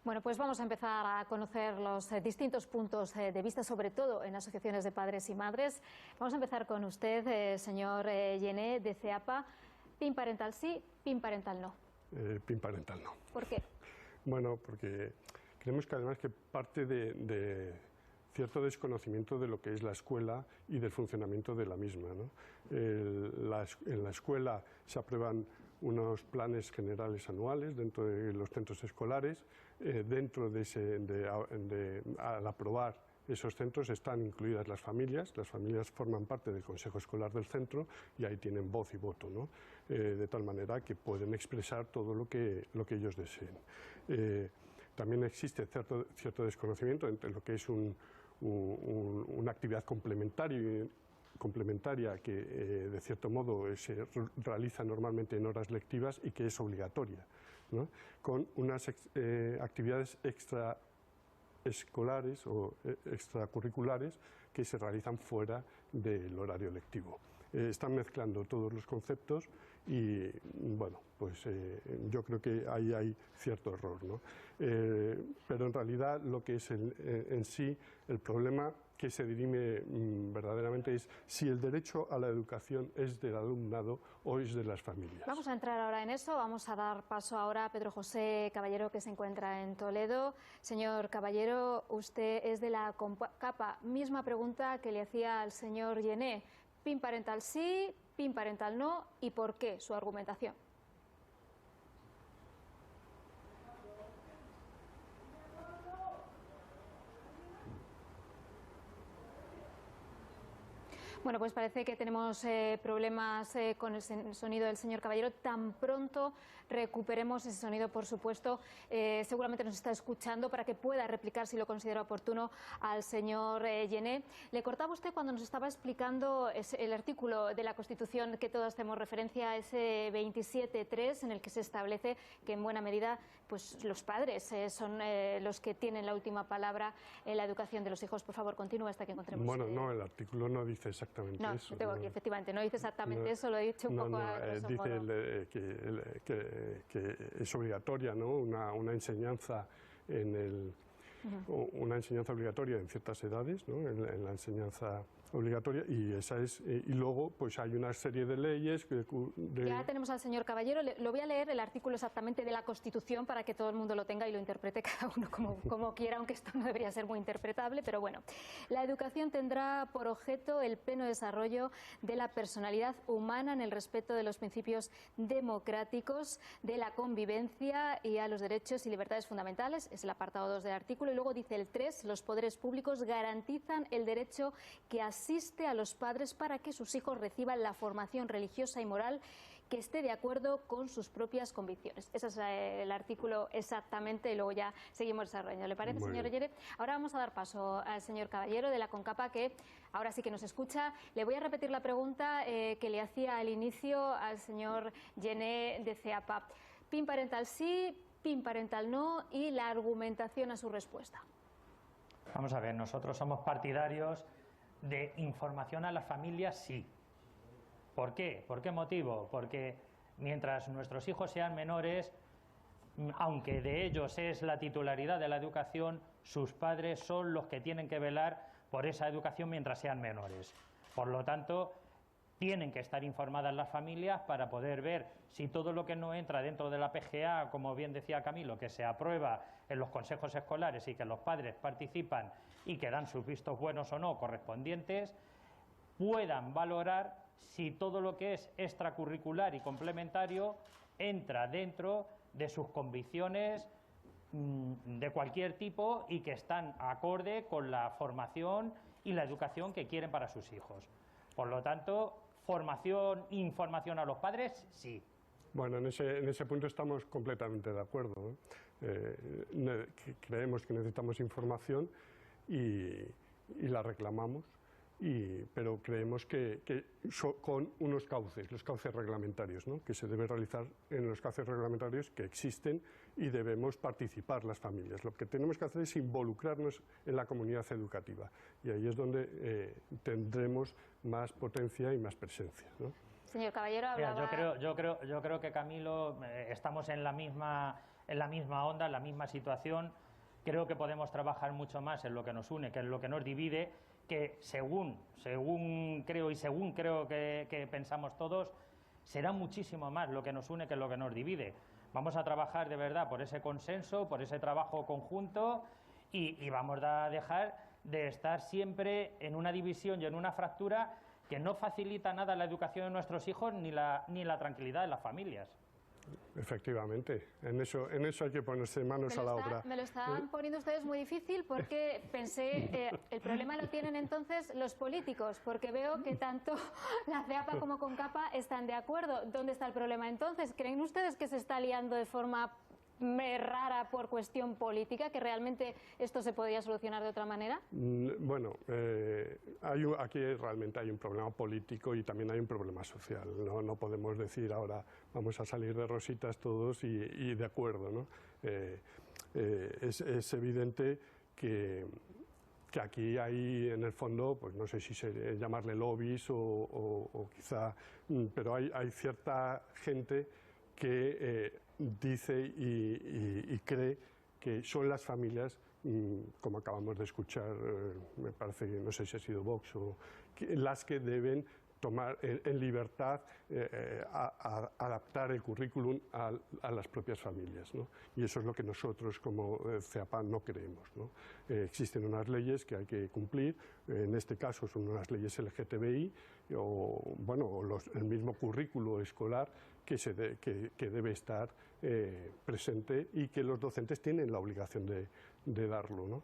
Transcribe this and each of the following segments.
Bueno, pues vamos a empezar a conocer los distintos puntos de vista, sobre todo en asociaciones de padres y madres. Vamos a empezar con usted, señor Gené, de CEAPA. ¿PIN parental sí, PIN parental no? PIN parental no. ¿Por qué? Bueno, porque creemos que además que parte de cierto desconocimiento de lo que es la escuela y del funcionamiento de la misma, ¿no? En la escuela se aprueban unos planes generales anuales dentro de los centros escolares. Dentro al aprobar esos centros están incluidas las familias forman parte del consejo escolar del centro y ahí tienen voz y voto, ¿no? De tal manera que pueden expresar todo lo que ellos deseen. También existe cierto desconocimiento entre lo que es una actividad complementaria que de cierto modo se realiza normalmente en horas lectivas y que es obligatoria, ¿no? Con unas actividades extraescolares o extracurriculares que se realizan fuera del horario lectivo. Están mezclando todos los conceptos y bueno, pues yo creo que ahí hay cierto error, ¿no? Pero en realidad lo que es en sí el problema que se dirime verdaderamente es si el derecho a la educación es del alumnado o es de las familias. Vamos a entrar ahora en eso, vamos a dar paso ahora a Pedro José Caballero, que se encuentra en Toledo. Señor Caballero, usted es de la CONCAPA. Misma pregunta que le hacía al señor Gené. ¿PIN parental sí, PIN parental no? ¿Y por qué su argumentación? Bueno, pues parece que tenemos problemas con el sonido del señor Caballero. Tan pronto recuperemos ese sonido, por supuesto, seguramente nos está escuchando para que pueda replicar, si lo considera oportuno, al señor Gené. Le cortaba usted cuando nos estaba explicando el artículo de la Constitución que todos hacemos referencia, ese 27.3, en el que se establece que en buena medida pues los padres son los que tienen la última palabra en la educación de los hijos. Por favor, continúe hasta que encontremos. Bueno, no, el artículo no dice exactamente eso. Lo tengo aquí, efectivamente, no dice exactamente eso, lo he dicho un poco a grosso modo. Dice que es obligatoria, ¿no? Una enseñanza una enseñanza obligatoria en ciertas edades, ¿no? En la enseñanza obligatoria, y esa es y luego pues hay una serie de leyes Ya tenemos al señor Caballero. Lo voy a leer el artículo exactamente de la Constitución para que todo el mundo lo tenga y lo interprete cada uno como quiera, aunque esto no debería ser muy interpretable, pero bueno. La educación tendrá por objeto el pleno desarrollo de la personalidad humana en el respeto de los principios democráticos, de la convivencia y a los derechos y libertades fundamentales. Es el apartado 2 del artículo. Y luego dice el 3, los poderes públicos garantizan el derecho que asiste a los padres para que sus hijos reciban la formación religiosa y moral que esté de acuerdo con sus propias convicciones. Ese es el artículo exactamente, y luego ya seguimos desarrollando. ¿Le parece, señor Gené? Ahora vamos a dar paso al señor Caballero de la CONCAPA, que ahora sí que nos escucha. Le voy a repetir la pregunta que le hacía al inicio al señor Gené de CEAPA. ¿PIN parental sí, PIN parental no? Y la argumentación a su respuesta. Vamos a ver, nosotros somos partidarios de información a las familias, sí. ¿Por qué? ¿Por qué motivo? Porque mientras nuestros hijos sean menores, aunque de ellos es la titularidad de la educación, sus padres son los que tienen que velar por esa educación mientras sean menores. Por lo tanto, tienen que estar informadas las familias para poder ver si todo lo que no entra dentro de la PGA, como bien decía Camilo, que se aprueba en los consejos escolares y que los padres participan y que dan sus vistos buenos o no correspondientes, puedan valorar si todo lo que es extracurricular y complementario entra dentro de sus convicciones de cualquier tipo y que están acorde con la formación y la educación que quieren para sus hijos. Por lo tanto, información a los padres, sí. Bueno, en ese punto estamos completamente de acuerdo, ¿eh? Creemos que necesitamos información y la reclamamos, pero creemos que con unos cauces, los cauces reglamentarios, ¿no? Que se debe realizar en los cauces reglamentarios que existen y debemos participar las familias. Lo que tenemos que hacer es involucrarnos en la comunidad educativa y ahí es donde tendremos más potencia y más presencia, ¿no? Señor Caballero, hablaba... Yo creo que Camilo estamos en la misma en la misma onda, en la misma situación. Creo que podemos trabajar mucho más en lo que nos une que en lo que nos divide, que según creo que pensamos todos, será muchísimo más lo que nos une que lo que nos divide. Vamos a trabajar de verdad por ese consenso, por ese trabajo conjunto y vamos a dejar de estar siempre en una división y en una fractura que no facilita nada la educación de nuestros hijos ni la tranquilidad de las familias. Efectivamente, en eso hay que ponerse manos a la obra. Me lo están poniendo ustedes muy difícil porque pensé, el problema lo tienen entonces los políticos, porque veo que tanto la CEAPA como CONCAPA están de acuerdo. ¿Dónde está el problema entonces? ¿Creen ustedes que se está liando de forma rara por cuestión política, que realmente esto se podría solucionar de otra manera? Bueno, aquí realmente hay un problema político y también hay un problema social. No podemos decir ahora vamos a salir de rositas todos y de acuerdo, ¿no? Es evidente que aquí hay en el fondo, pues no sé si llamarle lobbies o quizá, pero hay cierta gente que dice y cree que son las familias, como acabamos de escuchar, me parece que no sé si ha sido Vox, las que deben tomar en libertad, adaptar el currículum a las propias familias, ¿no? Y eso es lo que nosotros como CEAPA no creemos, ¿no? Existen unas leyes que hay que cumplir, en este caso son unas leyes LGTBI, el mismo currículo escolar que debe estar presente y que los docentes tienen la obligación de darlo, ¿no?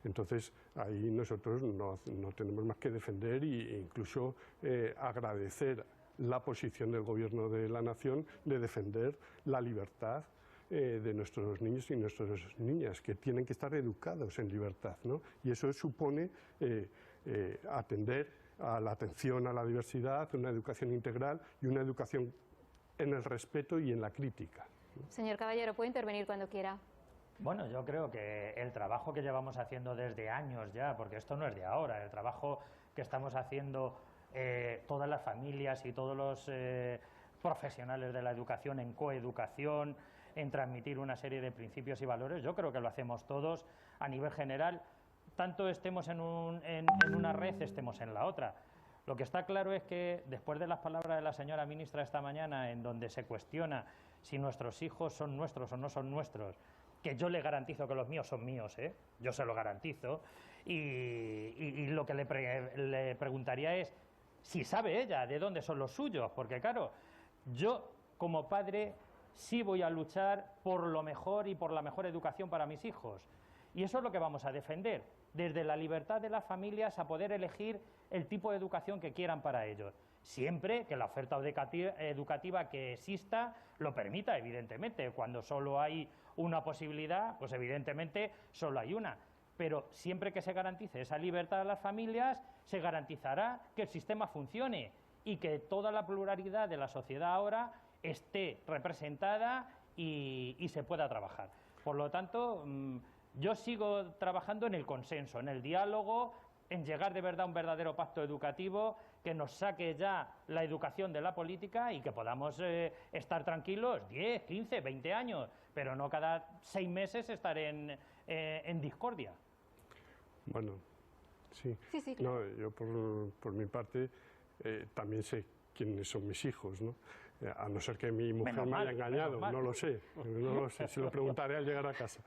Entonces, ahí nosotros no tenemos más que defender e incluso agradecer la posición del Gobierno de la Nación de defender la libertad de nuestros niños y nuestras niñas, que tienen que estar educados en libertad, ¿no? Y eso supone atender a la atención a la diversidad, una educación integral y una educación en el respeto y en la crítica. Señor Caballero, puede intervenir cuando quiera. Bueno, yo creo que el trabajo que llevamos haciendo desde años ya, porque esto no es de ahora, el trabajo que estamos haciendo todas las familias y todos los profesionales de la educación en coeducación, en transmitir una serie de principios y valores, yo creo que lo hacemos todos a nivel general, tanto estemos en una red, estemos en la otra. Lo que está claro es que después de las palabras de la señora ministra esta mañana, en donde se cuestiona si nuestros hijos son nuestros o no son nuestros, que yo le garantizo que los míos son míos, yo se lo garantizo, y lo que le preguntaría es si sabe ella de dónde son los suyos, porque claro, yo como padre sí voy a luchar por lo mejor y por la mejor educación para mis hijos, y eso es lo que vamos a defender, desde la libertad de las familias a poder elegir el tipo de educación que quieran para ellos, siempre que la oferta educativa que exista lo permita, evidentemente. Cuando solo hay una posibilidad, pues evidentemente solo hay una. Pero siempre que se garantice esa libertad a las familias, se garantizará que el sistema funcione y que toda la pluralidad de la sociedad ahora esté representada y se pueda trabajar. Por lo tanto, yo sigo trabajando en el consenso, en el diálogo, en llegar de verdad a un verdadero pacto educativo que nos saque ya la educación de la política y que podamos estar tranquilos 10, 15, 20 años, pero no cada 6 meses estar en discordia. Bueno, sí. Sí, claro. No, yo por mi parte también sé quiénes son mis hijos, ¿no? A no ser que mi mujer me haya engañado, no lo sé, se lo preguntaré al llegar a casa.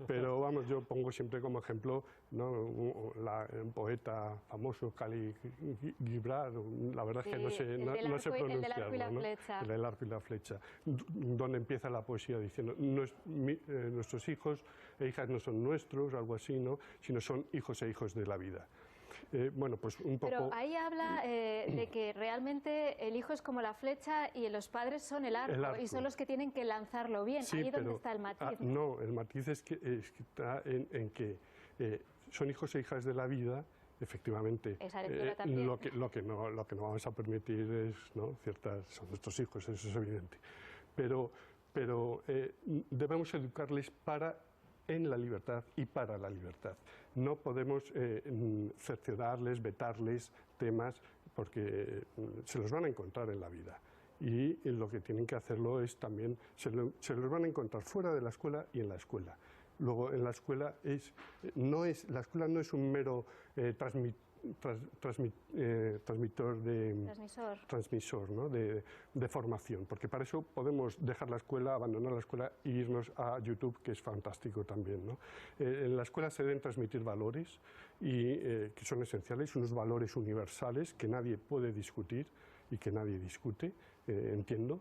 Pero vamos, yo pongo siempre como ejemplo, ¿no? Un poeta famoso, Khalil Gibran, la verdad es que no sé pronunciarlo, ¿no? El del arco y la flecha, donde empieza la poesía diciendo, nuestros hijos e hijas no son nuestros, algo así, ¿no? Sino son hijos e hijos de la vida. Bueno, pues un poco... Pero ahí habla de que realmente el hijo es como la flecha y los padres son el arco y son los que tienen que lanzarlo bien. Sí, ahí es donde está el matiz. No, el matiz es que está en que son hijos e hijas de la vida, efectivamente. Esa lectura también. Lo que no vamos a permitir es, ¿no? son nuestros hijos, eso es evidente. Pero debemos educarles en la libertad y para la libertad. No podemos cerciorarles, vetarles temas, porque se los van a encontrar en la vida. y lo que tienen que hacerlo es también, se los van a encontrar fuera de la escuela y en la escuela. Luego, en la escuela la escuela no es un mero transmisor, ¿no? de formación, porque para eso podemos dejar la escuela, abandonar la escuela e irnos a YouTube, que es fantástico también, ¿no? En la escuela se deben transmitir valores que son esenciales, unos valores universales que nadie puede discutir y que nadie discute, entiendo.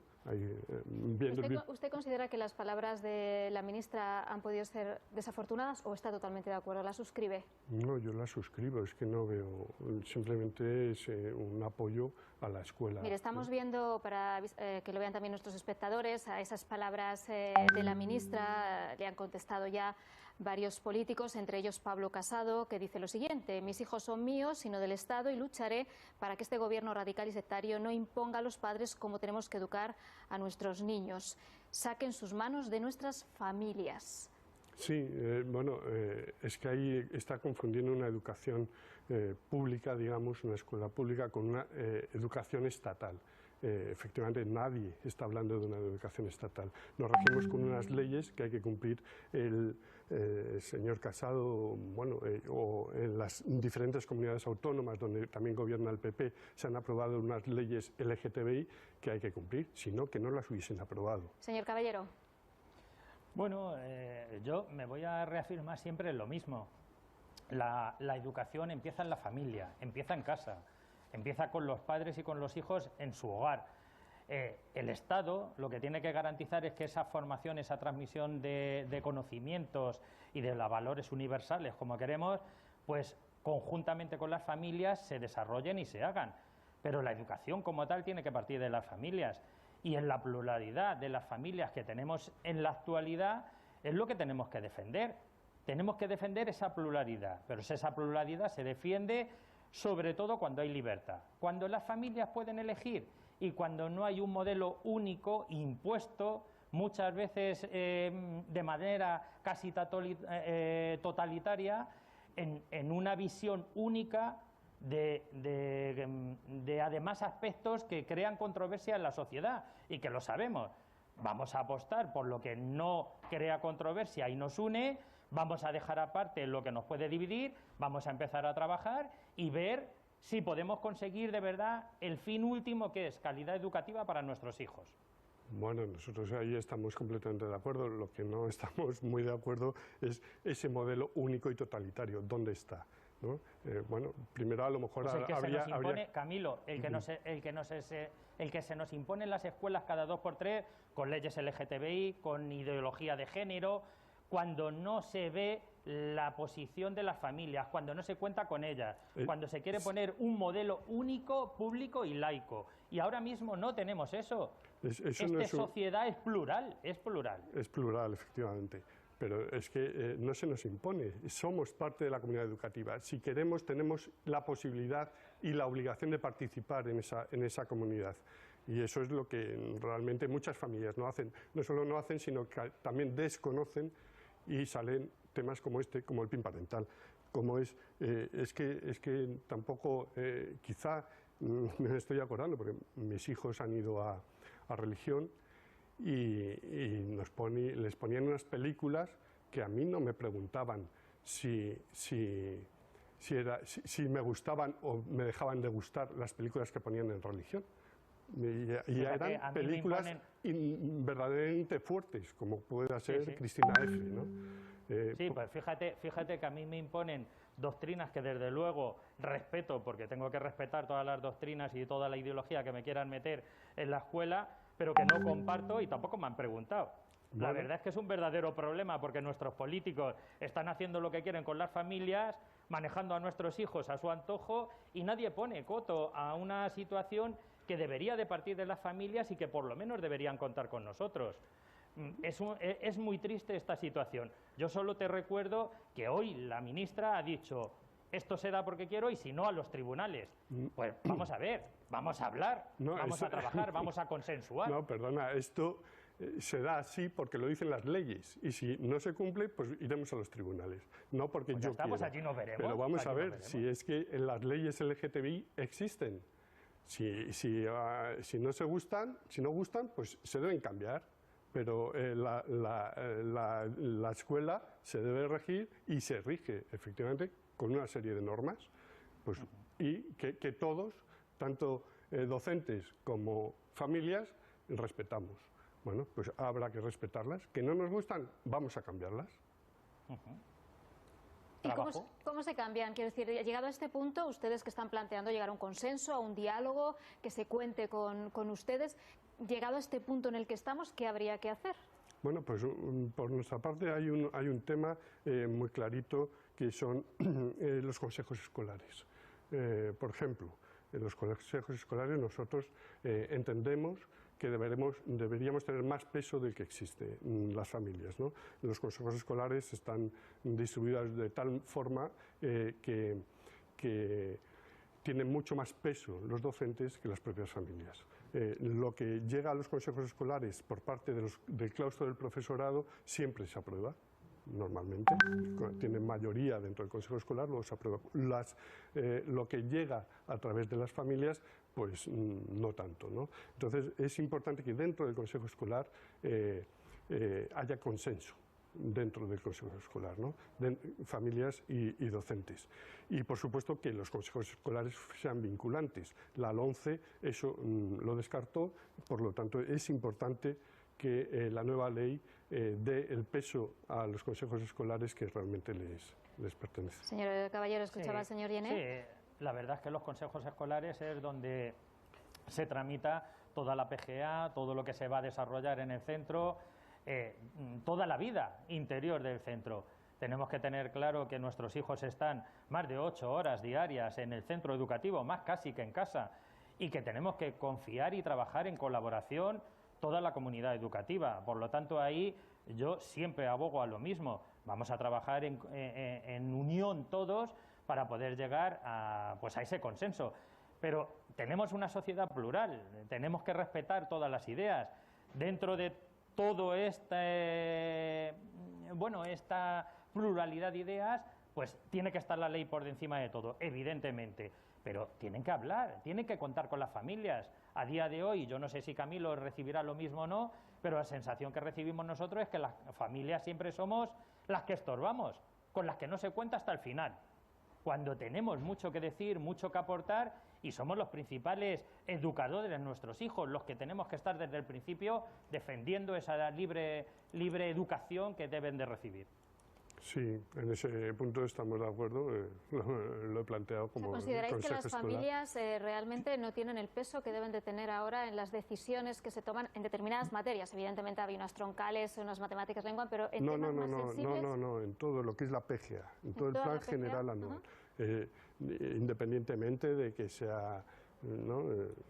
¿Usted considera que las palabras de la ministra han podido ser desafortunadas o está totalmente de acuerdo? ¿Las suscribe? No, yo las suscribo, es que no veo, simplemente es un apoyo a la escuela. Mire, estamos viendo, para que lo vean también nuestros espectadores, a esas palabras de la ministra, le han contestado ya varios políticos, entre ellos Pablo Casado, que dice lo siguiente: mis hijos son míos, sino del Estado, y lucharé para que este gobierno radical y sectario no imponga a los padres cómo tenemos que educar a nuestros niños. Saquen sus manos de nuestras familias. Sí, es que ahí está confundiendo una educación pública, digamos, una escuela pública con una educación estatal. Efectivamente, nadie está hablando de una educación estatal. Nos regimos con unas leyes que hay que cumplir. El señor Casado, o en las diferentes comunidades autónomas donde también gobierna el PP, se han aprobado unas leyes LGTBI que hay que cumplir, sino que no las hubiesen aprobado. Señor Caballero. Bueno, yo me voy a reafirmar siempre en lo mismo. La educación empieza en la familia, empieza en casa, empieza con los padres y con los hijos en su hogar. El Estado lo que tiene que garantizar es que esa formación, esa transmisión de conocimientos y de los valores universales, como queremos, pues conjuntamente con las familias se desarrollen y se hagan. Pero la educación como tal tiene que partir de las familias. Y en la pluralidad de las familias que tenemos en la actualidad es lo que tenemos que defender. Tenemos que defender esa pluralidad, pero esa pluralidad se defiende sobre todo cuando hay libertad, cuando las familias pueden elegir y cuando no hay un modelo único impuesto, muchas veces de manera casi totalitaria, en una visión única de además aspectos que crean controversia en la sociedad y que lo sabemos. Vamos a apostar por lo que no crea controversia y nos une, vamos a dejar aparte lo que nos puede dividir, vamos a empezar a trabajar y ver si podemos conseguir de verdad el fin último, que es calidad educativa para nuestros hijos. Bueno, nosotros ahí estamos completamente de acuerdo. Lo que no estamos muy de acuerdo es ese modelo único y totalitario. ¿Dónde está? ¿No? Primero a lo mejor pues el que se nos impone, Camilo, el que se nos impone en las escuelas cada 2 por 3 con leyes LGTBI, con ideología de género, cuando no se ve la posición de las familias, cuando no se cuenta con ellas, cuando se quiere poner un modelo único, público y laico. Y ahora mismo no tenemos eso. Sociedad es plural, es plural. Es plural, efectivamente. Pero es que no se nos impone, somos parte de la comunidad educativa. Si queremos, tenemos la posibilidad y la obligación de participar en esa comunidad. Y eso es lo que realmente muchas familias no hacen. No solo no hacen, sino que también desconocen y salen temas como como el PIN parental. Es que tampoco, quizá me estoy acordando, porque mis hijos han ido a religión, y les ponían unas películas que a mí no me preguntaban si me gustaban o me dejaban de gustar las películas que ponían en religión. Y eran películas verdaderamente fuertes, como pueda ser Cristina F., ¿no? Sí, pues fíjate que a mí me imponen doctrinas que desde luego respeto, porque tengo que respetar todas las doctrinas y toda la ideología que me quieran meter en la escuela, pero que no comparto y tampoco me han preguntado. La verdad es que es un verdadero problema, porque nuestros políticos están haciendo lo que quieren con las familias, manejando a nuestros hijos a su antojo, y nadie pone coto a una situación que debería de partir de las familias y que por lo menos deberían contar con nosotros. Es muy triste esta situación. Yo solo te recuerdo que hoy la ministra ha dicho: esto se da porque quiero, y si no, a los tribunales. Pues vamos a ver, vamos a hablar, vamos a trabajar, vamos a consensuar. No, perdona, esto se da así porque lo dicen las leyes, y si no se cumple, pues iremos a los tribunales. No porque pues yo quiera. Pues allí nos veremos. Pero vamos a ver si es que en las leyes LGTBI existen. Si no gustan, pues se deben cambiar. Pero la escuela se debe regir y se rige efectivamente con una serie de normas, pues, y que todos, tanto docentes como familias, respetamos. Bueno, pues habrá que respetarlas. Que no nos gustan, vamos a cambiarlas. ¿Y cómo se cambian? Quiero decir, llegado a este punto, ustedes que están planteando llegar a un consenso, a un diálogo, que se cuente con ustedes, llegado a este punto en el que estamos, ¿qué habría que hacer? Bueno, pues por nuestra parte hay un tema muy clarito, que son los consejos escolares. Por ejemplo, en los consejos escolares nosotros entendemos que deberíamos tener más peso del que existe en las familias, ¿no? Los consejos escolares están distribuidos de tal forma que tienen mucho más peso los docentes que las propias familias. Lo que llega a los consejos escolares por parte del claustro del profesorado siempre se aprueba. Normalmente, tienen mayoría dentro del consejo escolar, luego se aprueba. Lo que llega a través de las familias, pues no tanto, ¿no? Entonces es importante que dentro del consejo escolar haya consenso dentro del consejo escolar, ¿no? Familias y docentes. Y por supuesto que los consejos escolares sean vinculantes. La LOMCE eso lo descartó, por lo tanto es importante que la nueva ley dé el peso a los consejos escolares que realmente les pertenece. Señor Caballero, ¿escuchaba al señor Llené? Sí, la verdad es que los consejos escolares es donde se tramita toda la PGA, todo lo que se va a desarrollar en el centro, toda la vida interior del centro. Tenemos que tener claro que nuestros hijos están más de 8 horas diarias en el centro educativo, más casi que en casa, y que tenemos que confiar y trabajar en colaboración toda la comunidad educativa. Por lo tanto, ahí yo siempre abogo a lo mismo. Vamos a trabajar en unión todos para poder llegar a ese consenso. Pero tenemos una sociedad plural, tenemos que respetar todas las ideas. Dentro de todo esta pluralidad de ideas, pues tiene que estar la ley por encima de todo, evidentemente. Pero tienen que hablar, tienen que contar con las familias. A día de hoy, yo no sé si Camilo recibirá lo mismo o no, pero la sensación que recibimos nosotros es que las familias siempre somos las que estorbamos, con las que no se cuenta hasta el final. Cuando tenemos mucho que decir, mucho que aportar, y somos los principales educadores de nuestros hijos, los que tenemos que estar desde el principio defendiendo esa libre educación que deben de recibir. Sí, en ese punto estamos de acuerdo, lo he planteado como ¿Consideráis que las escolar. familias realmente no tienen el peso que deben de tener ahora en las decisiones que se toman en determinadas materias? Evidentemente hay unas troncales, unas matemáticas, lengua, pero en temas más sensibles... No, en todo lo que es la PGA, en todo el plan general anual, independientemente de que sea... ¿no?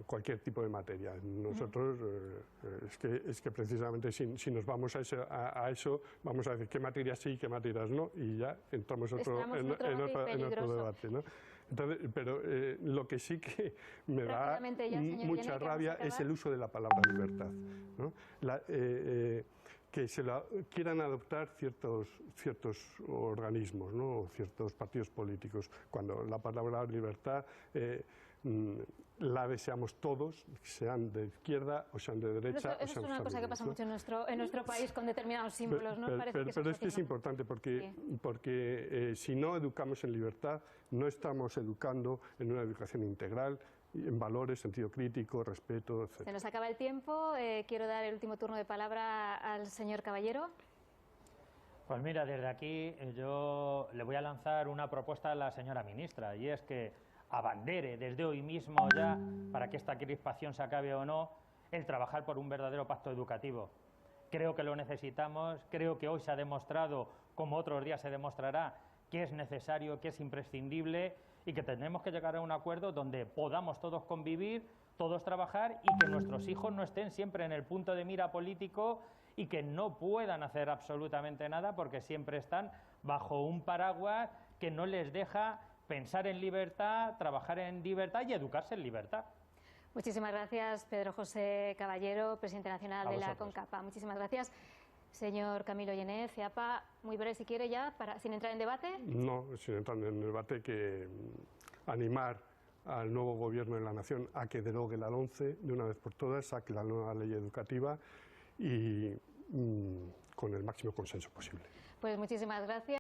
Cualquier tipo de materia. Nosotros es que precisamente si nos vamos a eso, vamos a decir qué materias sí y qué materias no, y ya entramos en otro debate, ¿no? Entonces, pero lo que sí que me da mucha rabia es el uso de la palabra libertad, ¿no? Que se la quieran adoptar ciertos organismos, ¿no? O ciertos partidos políticos, cuando la palabra libertad la deseamos todos, sean de izquierda o sean de derecha. Eso es una cosa que pasa mucho en nuestro país con determinados símbolos, ¿no? Pero esto es importante porque si no educamos en libertad, no estamos educando en una educación integral, en valores, sentido crítico, respeto, etc. Se nos acaba el tiempo. Quiero dar el último turno de palabra al señor Caballero. Pues mira, desde aquí yo le voy a lanzar una propuesta a la señora ministra, y es que abandere desde hoy mismo ya, para que esta crispación se acabe o no, el trabajar por un verdadero pacto educativo. Creo que lo necesitamos, creo que hoy se ha demostrado, como otros días se demostrará, que es necesario, que es imprescindible, y que tenemos que llegar a un acuerdo donde podamos todos convivir, todos trabajar, y que nuestros hijos no estén siempre en el punto de mira político y que no puedan hacer absolutamente nada porque siempre están bajo un paraguas que no les deja pensar en libertad, trabajar en libertad y educarse en libertad. Muchísimas gracias, Pedro José Caballero, presidente nacional de la CONCAPA. Muchísimas gracias. Señor Camilo Llené, CEAPA, muy breve si quiere ya, sin entrar en debate. No, sin entrar en debate, que animar al nuevo Gobierno de la Nación a que derogue la LOMCE de una vez por todas, saque la nueva ley educativa y con el máximo consenso posible. Pues muchísimas gracias.